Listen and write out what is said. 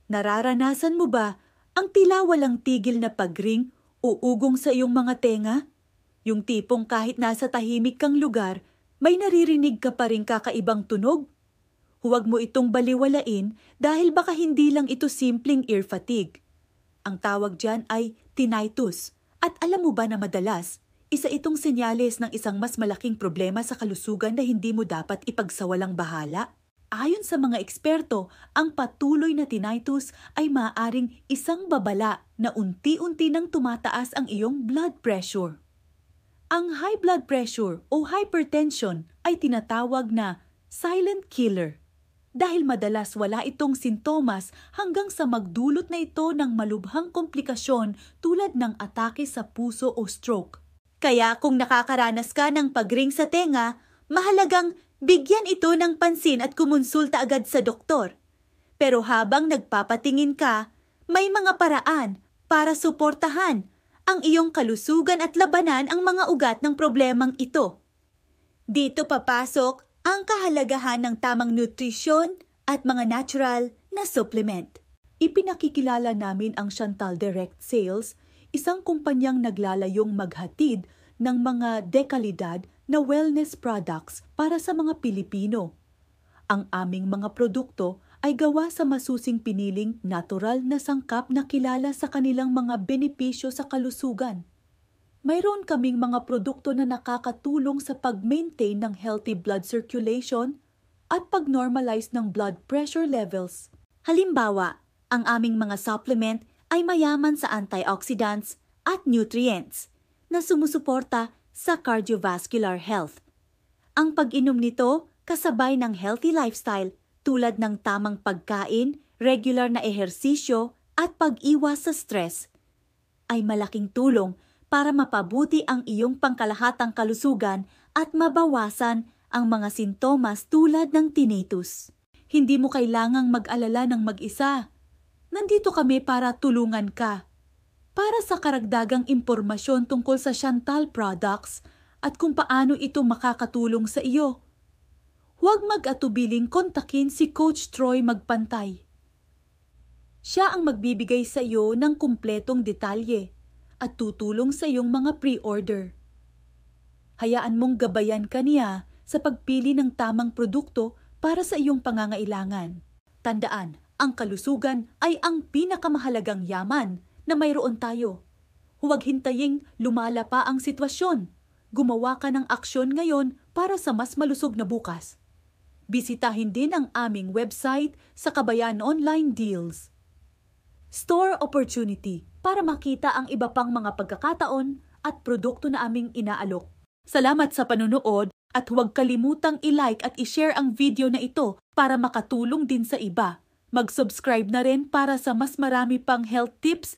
Nararanasan mo ba ang tila walang tigil na pagring o ugong sa iyong mga tenga? Yung tipong kahit nasa tahimik kang lugar, may naririnig ka pa rin kakaibang tunog? Huwag mo itong baliwalain dahil baka hindi lang ito simpleng ear fatigue. Ang tawag dyan ay tinnitus. At alam mo ba na madalas, isa itong senyales ng isang mas malaking problema sa kalusugan na hindi mo dapat ipagsawalang bahala? Ayon sa mga eksperto, ang patuloy na tinnitus ay maaaring isang babala na unti-unti nang tumataas ang iyong blood pressure. Ang high blood pressure o hypertension ay tinatawag na silent killer dahil madalas wala itong sintomas hanggang sa magdulot na ito ng malubhang komplikasyon tulad ng atake sa puso o stroke. Kaya kung nakakaranas ka ng pagring sa tenga, mahalagang bigyan ito ng pansin at kumonsulta agad sa doktor. Pero habang nagpapatingin ka, may mga paraan para suportahan ang iyong kalusugan at labanan ang mga ugat ng problemang ito. Dito papasok ang kahalagahan ng tamang nutrisyon at mga natural na supplement. Ipinakikilala namin ang Chantal Direct Sales, isang kumpanyang naglalayong maghatid ng mga dekalidad na wellness products para sa mga Pilipino. Ang aming mga produkto ay gawa sa masusing piniling natural na sangkap na kilala sa kanilang mga benepisyo sa kalusugan. Mayroon kaming mga produkto na nakakatulong sa pag-maintain ng healthy blood circulation at pag-normalize ng blood pressure levels. Halimbawa, ang aming mga supplement ay mayaman sa antioxidants at nutrients na sumusuporta sa cardiovascular health. Ang pag-inom nito kasabay ng healthy lifestyle tulad ng tamang pagkain, regular na ehersisyo at pag-iwas sa stress ay malaking tulong para mapabuti ang iyong pangkalahatang kalusugan at mabawasan ang mga sintomas tulad ng tinnitus. Hindi mo kailangang mag-alala ng mag-isa. Nandito kami para tulungan ka. Para sa karagdagang impormasyon tungkol sa Chantal products at kung paano ito makakatulong sa iyo, huwag mag-atubiling kontakin si Coach Troy Magpantay. Siya ang magbibigay sa iyo ng kumpletong detalye at tutulong sa iyong mga pre-order. Hayaan mong gabayan ka niya sa pagpili ng tamang produkto para sa iyong pangangailangan. Tandaan, ang kalusugan ay ang pinakamahalagang yaman na mayroon tayo. Huwag hintaying lumala pa ang sitwasyon. Gumawa ka ng aksyon ngayon para sa mas malusog na bukas. Bisitahin din ang aming website sa Kabayan Online Deals. Store opportunity para makita ang iba pang mga pagkakataon at produkto na aming inaalok. Salamat sa panunood at huwag kalimutang i-like at i-share ang video na ito para makatulong din sa iba. Mag-subscribe na rin para sa mas marami pang health tips